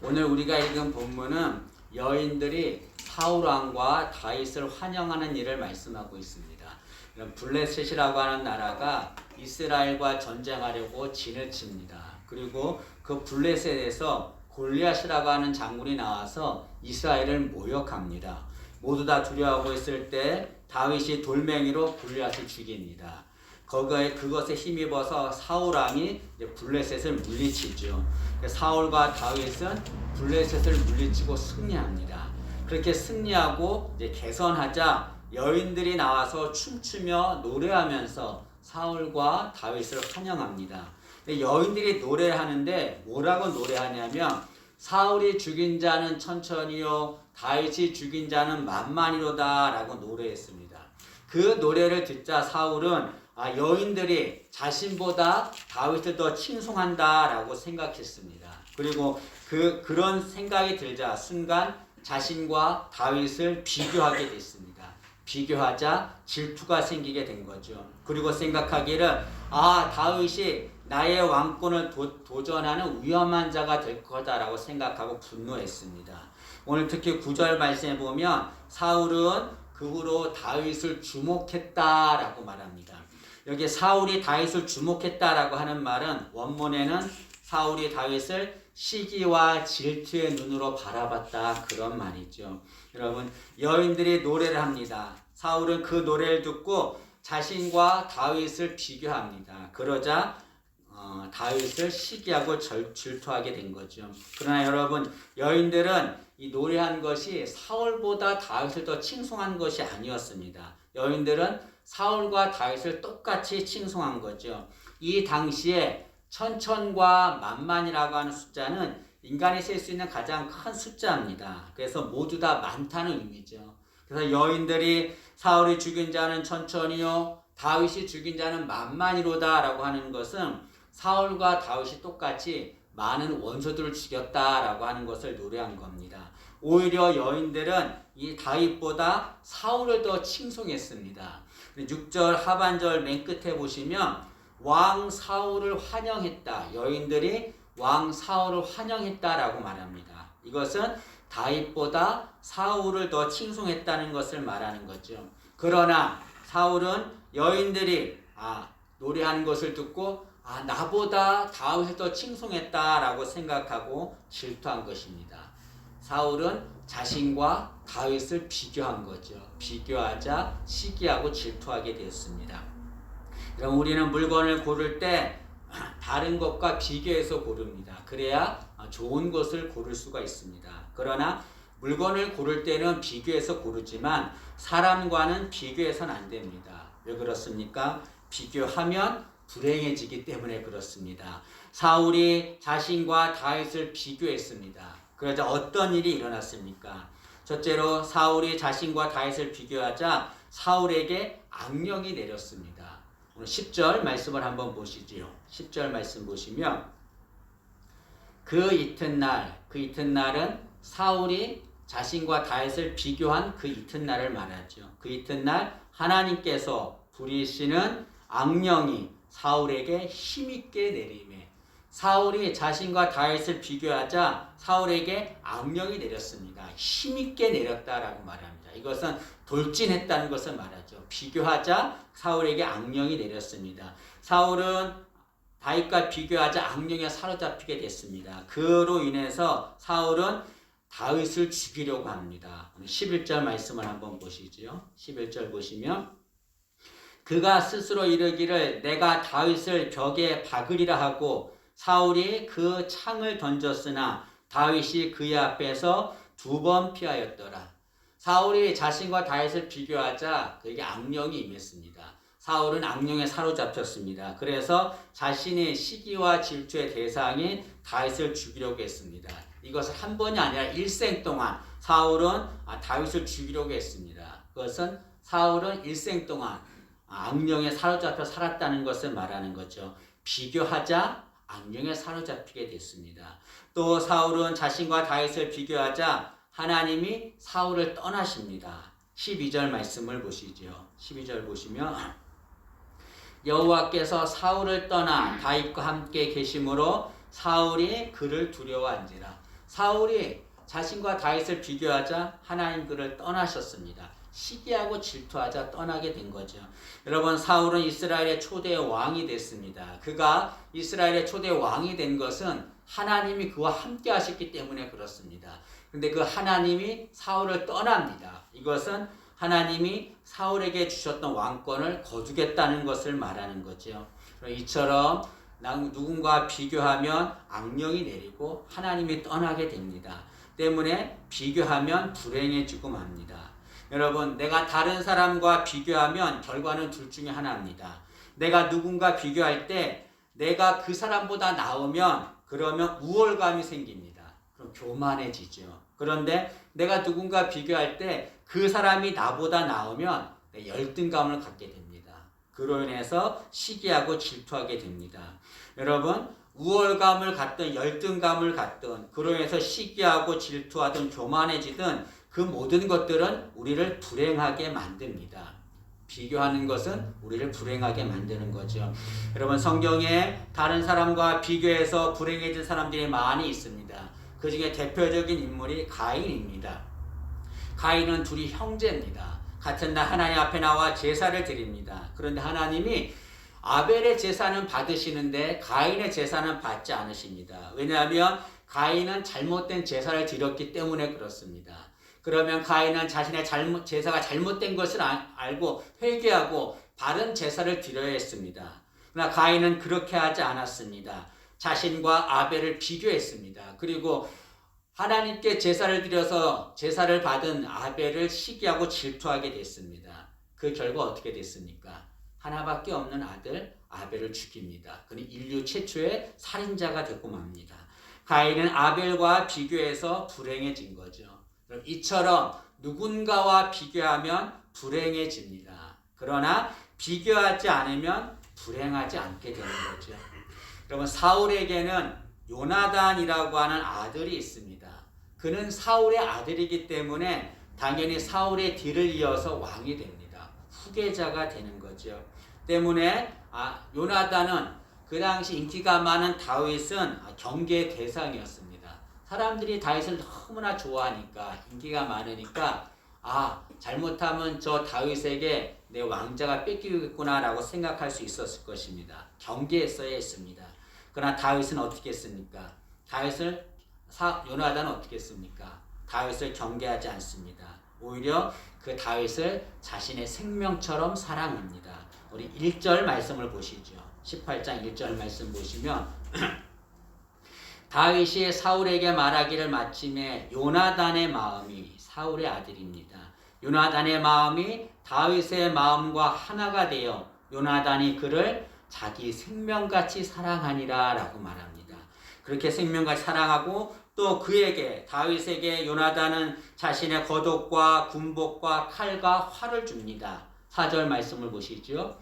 오늘 우리가 읽은 본문은 여인들이 사울 왕과 다윗을 환영하는 일을 말씀하고 있습니다. 블레셋이라고 하는 나라가 이스라엘과 전쟁하려고 진을 칩니다. 그리고 그 블레셋에서 골리앗이라고 하는 장군이 나와서 이스라엘을 모욕합니다. 모두 다 두려워하고 있을 때 다윗이 돌멩이로 골리앗을 죽입니다. 그것에 힘입어서 사울 왕이 블레셋을 물리치죠. 사울과 다윗은 블레셋을 물리치고 승리합니다. 그렇게 승리하고 개선하자 여인들이 나와서 춤추며 노래하면서 사울과 다윗을 환영합니다. 여인들이 노래하는데 뭐라고 노래하냐면 사울이 죽인 자는 천천히요 다윗이 죽인 자는 만만히로다 라고 노래했습니다. 그 노래를 듣자 사울은 여인들이 자신보다 다윗을 더 칭송한다라고 생각했습니다. 그리고 그런 생각이 들자 순간 자신과 다윗을 비교하게 됐습니다. 비교하자 질투가 생기게 된 거죠. 그리고 생각하기를 다윗이 나의 왕권을 도전하는 위험한 자가 될 거다라고 생각하고 분노했습니다. 오늘 특히 9절 말씀에 보면 사울은 그 후로 다윗을 주목했다라고 말합니다. 여기 사울이 다윗을 주목했다라고 하는 말은 원문에는 사울이 다윗을 시기와 질투의 눈으로 바라봤다 그런 말이죠. 여러분 여인들이 노래를 합니다. 사울은 그 노래를 듣고 자신과 다윗을 비교합니다. 그러자 다윗을 시기하고 질투하게 된 거죠. 그러나 여러분 여인들은 이 노래한 것이 사울보다 다윗을 더 칭송한 것이 아니었습니다. 여인들은 사울과 다윗을 똑같이 칭송한 거죠. 이 당시에 천천과 만만이라고 하는 숫자는 인간이 셀 수 있는 가장 큰 숫자입니다. 그래서 모두 다 많다는 의미죠. 그래서 여인들이 사울이 죽인 자는 천천히요 다윗이 죽인 자는 만만히로다 라고 하는 것은 사울과 다윗이 똑같이 많은 원수들을 죽였다라고 하는 것을 노래한 겁니다. 오히려 여인들은 이 다윗보다 사울을 더 칭송했습니다. 6절 하반절 맨 끝에 보시면 왕 사울을 환영했다. 여인들이 왕 사울을 환영했다라고 말합니다. 이것은 다윗보다 사울을 더 칭송했다는 것을 말하는 거죠. 그러나 사울은 여인들이 노래하는 것을 듣고 나보다 다윗을 더 칭송했다라고 생각하고 질투한 것입니다. 사울은 자신과 다윗을 비교한 거죠. 비교하자 시기하고 질투하게 되었습니다. 그럼 우리는 물건을 고를 때 다른 것과 비교해서 고릅니다. 그래야 좋은 것을 고를 수가 있습니다. 그러나 물건을 고를 때는 비교해서 고르지만 사람과는 비교해서는 안 됩니다. 왜 그렇습니까? 비교하면 불행해지기 때문에 그렇습니다. 사울이 자신과 다윗을 비교했습니다. 그러자 어떤 일이 일어났습니까? 첫째로 사울이 자신과 다윗을 비교하자 사울에게 악령이 내렸습니다. 오늘 10절 말씀을 한번 보시지요. 10절 말씀 보시면 그 이튿날은 사울이 자신과 다윗을 비교한 그 이튿날을 말하죠. 그 이튿날 하나님께서 부리시는 악령이 사울에게 힘있게 내림에 사울이 자신과 다윗을 비교하자 사울에게 악령이 내렸습니다. 힘있게 내렸다라고 말합니다. 이것은 돌진했다는 것을 말하죠. 비교하자 사울에게 악령이 내렸습니다. 사울은 다윗과 비교하자 악령에 사로잡히게 됐습니다. 그로 인해서 사울은 다윗을 죽이려고 합니다. 11절 말씀을 한번 보시죠. 11절 보시면 그가 스스로 이르기를 내가 다윗을 벽에 박으리라 하고 사울이 그 창을 던졌으나 다윗이 그의 앞에서 2번 피하였더라. 사울이 자신과 다윗을 비교하자 그에게 악령이 임했습니다. 사울은 악령에 사로잡혔습니다. 그래서 자신의 시기와 질투의 대상인 다윗을 죽이려고 했습니다. 이것은 한 번이 아니라 일생 동안 사울은 다윗을 죽이려고 했습니다. 그것은 사울은 일생 동안 악령에 사로잡혀 살았다는 것을 말하는 거죠. 비교하자 악령에 사로잡히게 됐습니다. 또 사울은 자신과 다윗을 비교하자 하나님이 사울을 떠나십니다. 12절 말씀을 보시죠. 12절 보시면 여호와께서 사울을 떠나 다윗과 함께 계심으로 사울이 그를 두려워한지라. 사울이 자신과 다윗을 비교하자 하나님 그를 떠나셨습니다. 시기하고 질투하자 떠나게 된 거죠. 여러분, 사울은 이스라엘의 초대 왕이 됐습니다. 그가 이스라엘의 초대 왕이 된 것은 하나님이 그와 함께 하셨기 때문에 그렇습니다. 근데 그 하나님이 사울을 떠납니다. 이것은 하나님이 사울에게 주셨던 왕권을 거두겠다는 것을 말하는 거죠. 이처럼 누군가 비교하면 악령이 내리고 하나님이 떠나게 됩니다. 때문에 비교하면 불행해지고 맙니다. 여러분, 내가 다른 사람과 비교하면 결과는 둘 중에 하나입니다. 내가 누군가 비교할 때 내가 그 사람보다 나으면 그러면 우월감이 생깁니다. 그럼 교만해지죠. 그런데 내가 누군가 비교할 때 그 사람이 나보다 나으면 열등감을 갖게 됩니다. 그로 인해서 시기하고 질투하게 됩니다. 여러분, 우월감을 갖든 열등감을 갖든 그로 인해서 시기하고 질투하든 교만해지든 그 모든 것들은 우리를 불행하게 만듭니다. 비교하는 것은 우리를 불행하게 만드는 거죠. 여러분, 성경에 다른 사람과 비교해서 불행해진 사람들이 많이 있습니다. 그 중에 대표적인 인물이 가인입니다. 가인은 둘이 형제입니다. 같은 날 하나님 앞에 나와 제사를 드립니다. 그런데 하나님이 아벨의 제사는 받으시는데 가인의 제사는 받지 않으십니다. 왜냐하면 가인은 잘못된 제사를 드렸기 때문에 그렇습니다. 그러면 가인은 자신의 제사가 잘못된 것을 알고 회개하고 바른 제사를 드려야 했습니다. 그러나 가인은 그렇게 하지 않았습니다. 자신과 아벨을 비교했습니다. 그리고 하나님께 제사를 드려서 제사를 받은 아벨을 시기하고 질투하게 됐습니다. 그 결과 어떻게 됐습니까? 하나밖에 없는 아들 아벨을 죽입니다. 그는 인류 최초의 살인자가 되고 맙니다. 가인은 아벨과 비교해서 불행해진 거죠. 그럼 이처럼 누군가와 비교하면 불행해집니다. 그러나 비교하지 않으면 불행하지 않게 되는 거죠. 여러분, 사울에게는 요나단이라고 하는 아들이 있습니다. 그는 사울의 아들이기 때문에 당연히 사울의 뒤를 이어서 왕이 됩니다. 후계자가 되는 거죠. 때문에 요나단은 그 당시 인기가 많은 다윗은 경계의 대상이었습니다. 사람들이 다윗을 너무나 좋아하니까, 인기가 많으니까 잘못하면 저 다윗에게 내 왕자가 뺏기겠구나라고 생각할 수 있었을 것입니다. 경계했어야 했습니다. 그러나 다윗은 어떻게 했습니까? 요나단은 어떻게 했습니까? 다윗을 경계하지 않습니다. 오히려 그 다윗을 자신의 생명처럼 사랑합니다. 우리 1절 말씀을 보시죠. 18장 1절 말씀 보시면 다윗이 사울에게 말하기를 마침에 요나단의 마음이, 사울의 아들입니다. 요나단의 마음이 다윗의 마음과 하나가 되어 요나단이 그를 자기 생명같이 사랑하니라 라고 말합니다. 그렇게 생명같이 사랑하고 또 그에게, 다윗에게 요나단은 자신의 겉옷과 군복과 칼과 활을 줍니다. 4절 말씀을 보시죠.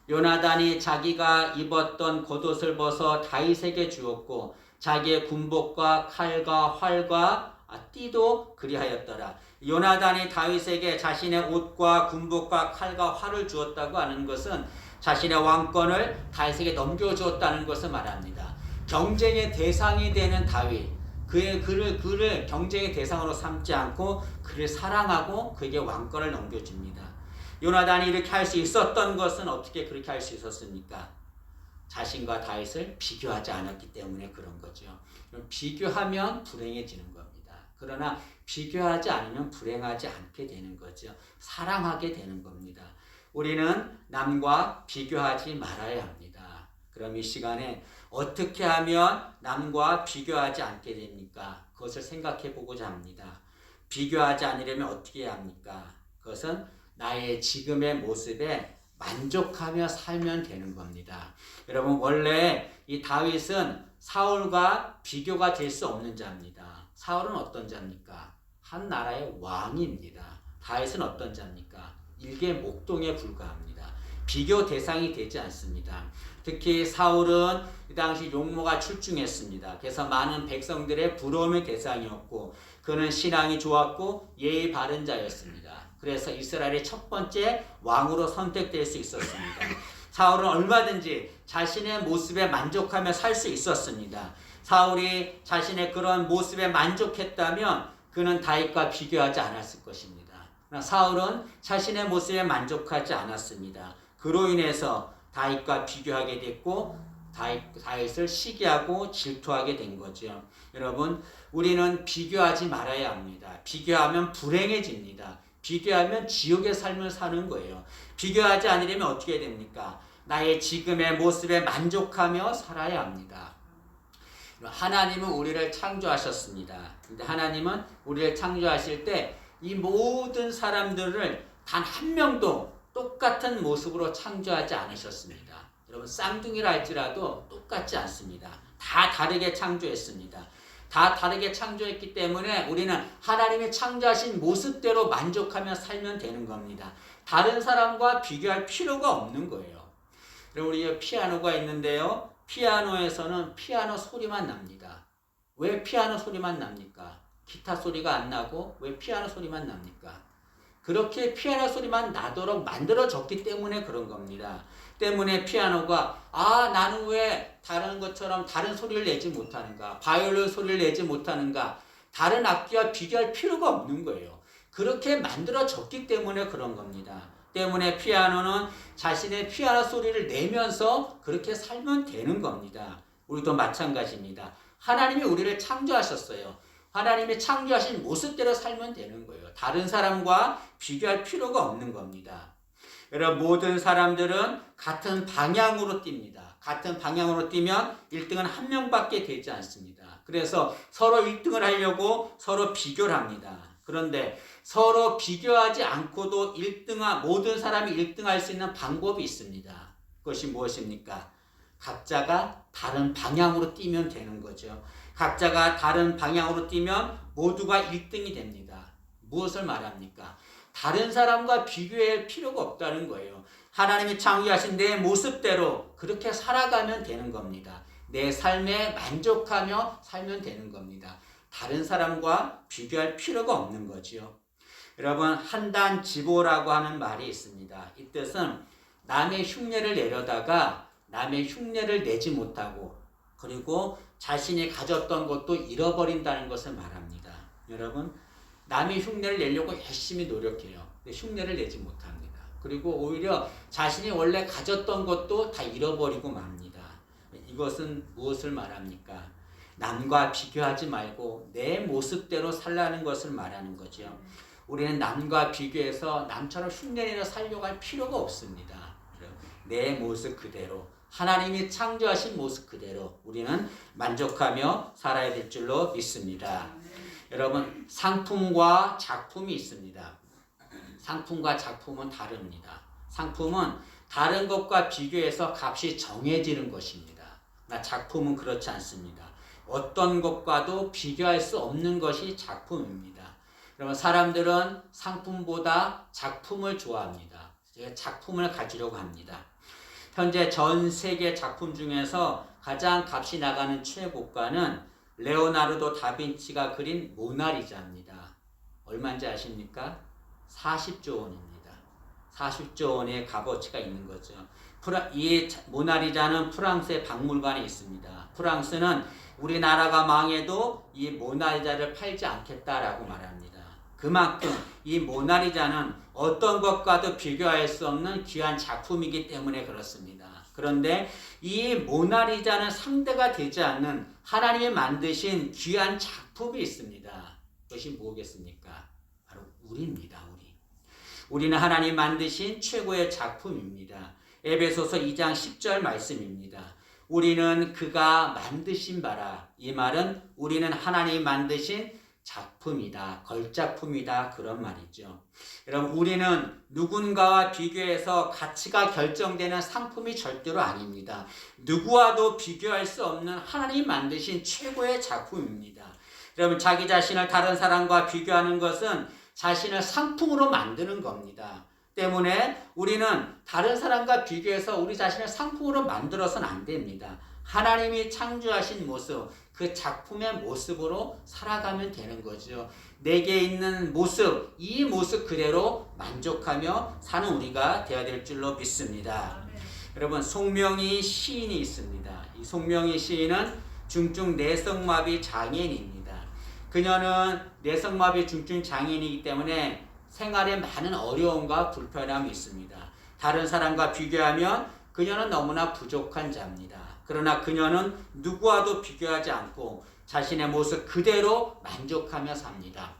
요나단이 자기가 입었던 겉옷을 벗어 다윗에게 주었고 자기의 군복과 칼과 활과 띠도 그리하였더라. 요나단이 다윗에게 자신의 옷과 군복과 칼과 활을 주었다고 하는 것은 자신의 왕권을 다윗에게 넘겨주었다는 것을 말합니다. 경쟁의 대상이 되는 다윗, 그를 경쟁의 대상으로 삼지 않고 그를 사랑하고 그에게 왕권을 넘겨줍니다. 요나단이 이렇게 할 수 있었던 것은 어떻게 그렇게 할 수 있었습니까? 자신과 다윗을 비교하지 않았기 때문에 그런 거죠. 비교하면 불행해지는 겁니다. 그러나 비교하지 않으면 불행하지 않게 되는 거죠. 사랑하게 되는 겁니다. 우리는 남과 비교하지 말아야 합니다. 그럼 이 시간에 어떻게 하면 남과 비교하지 않게 됩니까? 그것을 생각해 보고자 합니다. 비교하지 않으려면 어떻게 해야 합니까? 그것은 나의 지금의 모습에 만족하며 살면 되는 겁니다. 여러분, 원래 이 다윗은 사울과 비교가 될 수 없는 자입니다. 사울은 어떤 자입니까? 한 나라의 왕입니다. 다윗은 어떤 자입니까? 일개 목동에 불과합니다. 비교 대상이 되지 않습니다. 특히 사울은 이 당시 용모가 출중했습니다. 그래서 많은 백성들의 부러움의 대상이었고 그는 신앙이 좋았고 예의 바른 자였습니다. 그래서 이스라엘의 첫 번째 왕으로 선택될 수 있었습니다. 사울은 얼마든지 자신의 모습에 만족하며 살 수 있었습니다. 사울이 자신의 그런 모습에 만족했다면 그는 다윗과 비교하지 않았을 것입니다. 그러나 사울은 자신의 모습에 만족하지 않았습니다. 그로 인해서 다윗과 비교하게 됐고 다윗을 시기하고 질투하게 된 거죠. 여러분, 우리는 비교하지 말아야 합니다. 비교하면 불행해집니다. 비교하면 지옥의 삶을 사는 거예요. 비교하지 않으려면 어떻게 됩니까? 나의 지금의 모습에 만족하며 살아야 합니다. 하나님은 우리를 창조하셨습니다. 근데 하나님은 우리를 창조하실 때 이 모든 사람들을 단 한 명도 똑같은 모습으로 창조하지 않으셨습니다. 여러분, 쌍둥이라 할지라도 똑같지 않습니다. 다 다르게 창조했습니다. 다 다르게 창조했기 때문에 우리는 하나님이 창조하신 모습대로 만족하며 살면 되는 겁니다. 다른 사람과 비교할 필요가 없는 거예요. 그리고 우리 피아노가 있는데요. 피아노에서는 피아노 소리만 납니다. 왜 피아노 소리만 납니까? 기타 소리가 안 나고 왜 피아노 소리만 납니까? 그렇게 피아노 소리만 나도록 만들어졌기 때문에 그런 겁니다. 때문에 피아노가 나는 왜 다른 것처럼 다른 소리를 내지 못하는가? 바이올린 소리를 내지 못하는가? 다른 악기와 비교할 필요가 없는 거예요. 그렇게 만들어졌기 때문에 그런 겁니다. 때문에 피아노는 자신의 피아노 소리를 내면서 그렇게 살면 되는 겁니다. 우리도 마찬가지입니다. 하나님이 우리를 창조하셨어요. 하나님이 창조하신 모습대로 살면 되는 거예요. 다른 사람과 비교할 필요가 없는 겁니다. 여러분, 모든 사람들은 같은 방향으로 뜁니다. 같은 방향으로 뛰면 1등은 한 명밖에 되지 않습니다. 그래서 서로 1등을 하려고 서로 비교를 합니다. 그런데 서로 비교하지 않고도 모든 사람이 1등할 수 있는 방법이 있습니다. 그것이 무엇입니까? 각자가 다른 방향으로 뛰면 되는 거죠. 각자가 다른 방향으로 뛰면 모두가 1등이 됩니다. 무엇을 말합니까? 다른 사람과 비교할 필요가 없다는 거예요. 하나님이 창조하신 내 모습대로 그렇게 살아가면 되는 겁니다. 내 삶에 만족하며 살면 되는 겁니다. 다른 사람과 비교할 필요가 없는 거지요. 여러분, 한단지보라고 하는 말이 있습니다. 이 뜻은 남의 흉내를 내려다가 남의 흉내를 내지 못하고 그리고 자신이 가졌던 것도 잃어버린다는 것을 말합니다. 여러분, 남의 흉내를 내려고 열심히 노력해요. 근데 흉내를 내지 못합니다. 그리고 오히려 자신이 원래 가졌던 것도 다 잃어버리고 맙니다. 이것은 무엇을 말합니까? 남과 비교하지 말고 내 모습대로 살라는 것을 말하는 거죠. 우리는 남과 비교해서 남처럼 흉내내려 살려고 할 필요가 없습니다. 내 모습 그대로, 하나님이 창조하신 모습 그대로 우리는 만족하며 살아야 될 줄로 믿습니다. 여러분, 상품과 작품이 있습니다. 상품과 작품은 다릅니다. 상품은 다른 것과 비교해서 값이 정해지는 것입니다. 그러나 작품은 그렇지 않습니다. 어떤 것과도 비교할 수 없는 것이 작품입니다. 그러면 사람들은 상품보다 작품을 좋아합니다. 작품을 가지려고 합니다. 현재 전 세계 작품 중에서 가장 값이 나가는 최고가는 레오나르도 다빈치가 그린 모나리자입니다. 얼마인지 아십니까? 40조 원입니다. 40조 원의 값어치가 있는 거죠. 이 모나리자는 프랑스의 박물관에 있습니다. 프랑스는 우리나라가 망해도 이 모나리자를 팔지 않겠다라고 말합니다. 그만큼 이 모나리자는 어떤 것과도 비교할 수 없는 귀한 작품이기 때문에 그렇습니다. 그런데 이 모나리자는 상대가 되지 않는 하나님이 만드신 귀한 작품이 있습니다. 그것이 뭐겠습니까? 바로 우리입니다. 우리는 하나님 만드신 최고의 작품입니다. 에베소서 2장 10절 말씀입니다. 우리는 그가 만드신 바라. 이 말은 우리는 하나님이 만드신 작품이다, 걸작품이다, 그런 말이죠. 여러분, 우리는 누군가와 비교해서 가치가 결정되는 상품이 절대로 아닙니다. 누구와도 비교할 수 없는 하나님이 만드신 최고의 작품입니다. 여러분, 자기 자신을 다른 사람과 비교하는 것은 자신을 상품으로 만드는 겁니다. 때문에 우리는 다른 사람과 비교해서 우리 자신을 상품으로 만들어서는 안 됩니다. 하나님이 창조하신 모습, 그 작품의 모습으로 살아가면 되는 거죠. 내게 있는 모습, 이 모습 그대로 만족하며 사는 우리가 되어야 될 줄로 믿습니다. 여러분, 송명희 시인이 있습니다. 이 송명희 시인은 중증 내성마비 장애인입니다. 그녀는 내성마비 중증 장애인이기 때문에 생활에 많은 어려움과 불편함이 있습니다. 다른 사람과 비교하면 그녀는 너무나 부족한 자입니다. 그러나 그녀는 누구와도 비교하지 않고 자신의 모습 그대로 만족하며 삽니다.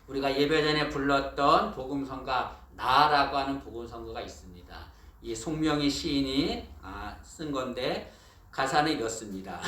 우리가 예배 전에 불렀던 복음성가 나라고 하는 복음성가가 있습니다. 이 송명희 시인이 쓴 건데 가사는 이렇습니다.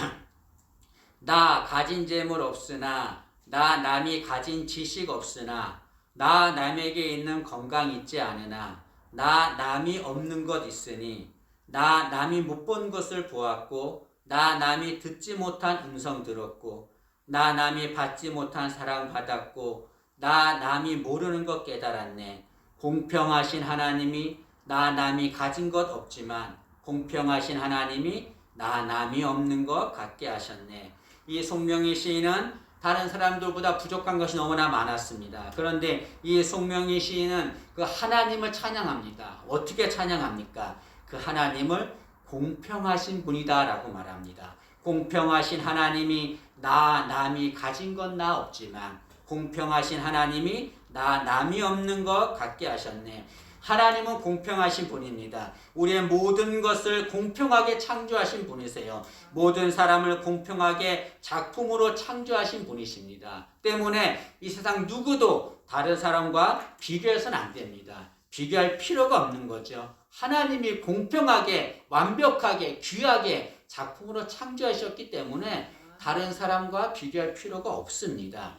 나 가진 재물 없으나 나 남이 가진 지식 없으나 나 남에게 있는 건강 있지 않으나 나 남이 없는 것 있으니 나 남이 못 본 것을 보았고 나 남이 듣지 못한 음성 들었고 나 남이 받지 못한 사랑 받았고 나 남이 모르는 것 깨달았네. 공평하신 하나님이 나 남이 가진 것 없지만 공평하신 하나님이 나 남이 없는 것 같게 하셨네. 이 송명희 시인은 다른 사람들보다 부족한 것이 너무나 많았습니다. 그런데 이 송명희 시인은 그 하나님을 찬양합니다. 어떻게 찬양합니까? 그 하나님을 공평하신 분이다라고 말합니다. 공평하신 하나님이 나 남이 가진 건 나 없지만 공평하신 하나님이 나 남이 없는 것 같게 하셨네. 하나님은 공평하신 분입니다. 우리의 모든 것을 공평하게 창조하신 분이세요. 모든 사람을 공평하게 작품으로 창조하신 분이십니다. 때문에 이 세상 누구도 다른 사람과 비교해서는 안 됩니다. 비교할 필요가 없는 거죠. 하나님이 공평하게 완벽하게 귀하게 작품으로 창조하셨기 때문에 다른 사람과 비교할 필요가 없습니다.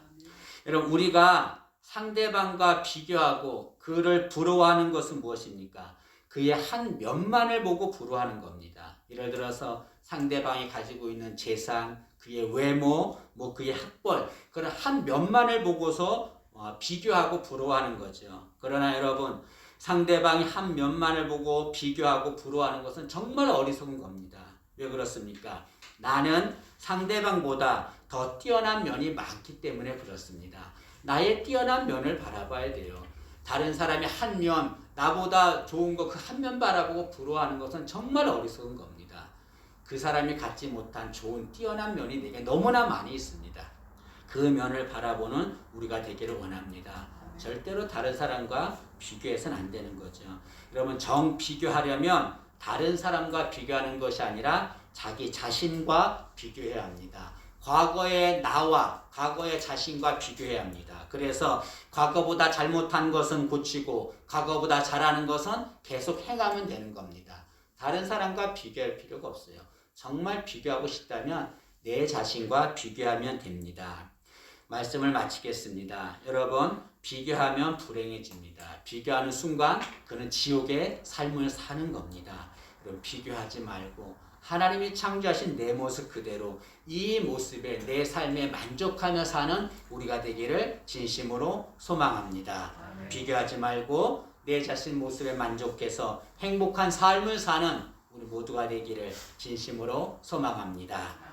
여러분, 우리가 상대방과 비교하고 그를 부러워하는 것은 무엇입니까? 그의 한 면만을 보고 부러워하는 겁니다. 예를 들어서 상대방이 가지고 있는 재산, 그의 외모, 그의 학벌, 그런 한 면만을 보고서 비교하고 부러워하는 거죠. 그러나 여러분, 상대방이 한 면만을 보고 비교하고 부러워하는 것은 정말 어리석은 겁니다. 왜 그렇습니까? 나는 상대방보다 더 뛰어난 면이 많기 때문에 그렇습니다. 나의 뛰어난 면을 바라봐야 돼요. 다른 사람이 한 면, 나보다 좋은 거 그 한 면 바라보고 부러워하는 것은 정말 어리석은 겁니다. 그 사람이 갖지 못한 좋은 뛰어난 면이 내게 너무나 많이 있습니다. 그 면을 바라보는 우리가 되기를 원합니다. 절대로 다른 사람과 비교해서는 안 되는 거죠. 여러분, 정 비교하려면 다른 사람과 비교하는 것이 아니라 자기 자신과 비교해야 합니다. 과거의 나와 과거의 자신과 비교해야 합니다. 그래서 과거보다 잘못한 것은 고치고 과거보다 잘하는 것은 계속 행하면 되는 겁니다. 다른 사람과 비교할 필요가 없어요. 정말 비교하고 싶다면 내 자신과 비교하면 됩니다. 말씀을 마치겠습니다. 여러분, 비교하면 불행해집니다. 비교하는 순간 그는 지옥의 삶을 사는 겁니다. 여러분, 비교하지 말고 하나님이 창조하신 내 모습 그대로 이 모습에 내 삶에 만족하며 사는 우리가 되기를 진심으로 소망합니다. 비교하지 말고 내 자신 모습에 만족해서 행복한 삶을 사는 우리 모두가 되기를 진심으로 소망합니다.